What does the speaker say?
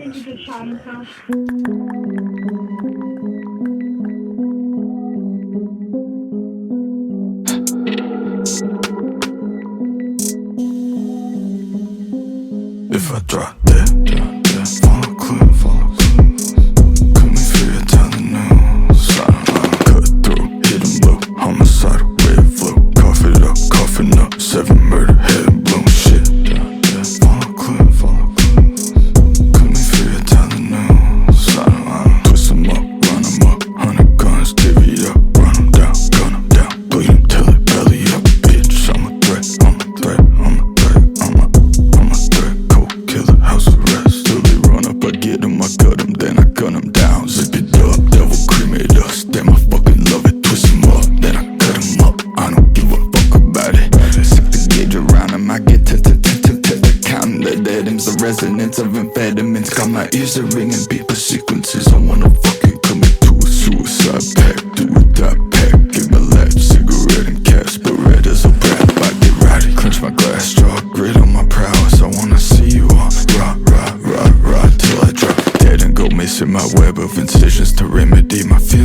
If I drop dead, follow clear, cut me free, I tell the news. I don't know, cut through, hit 'em low, homicidal, red flow, cough it up, coughing up, 7 murder, head blown, shit. Follow clear, cut me free, I tell the news. I don't know, twist 'em up, run 'em up, 100 guns, divvy it up, run 'em down, gun 'em down, bleed 'em till it belly up, bitch. I'm a threat, I'm a threat, I'm a threat, I'm a threat. Killer house arrest. Till they run up, I get 'em, I cut 'em, then I gun 'em down. Zip it up, devil cremate us. Damn, I fucking love it, twist 'em up, then I cut 'em up. I don't give a fuck about it. Sip the gauge around 'em, I get to counting the dead ends, the resonance of amphetamines. Got my ears are ringing, beeper sequences. I wanna fucking commit to a suicide pact. Do it that pack, give my left cigarette and cash. Berettas a rap, I get rowdy. Clench my glass jaw, grit on my prowess. I wanna see you all rah till I drop dead and go missing. My web of incisions to remedy my fear.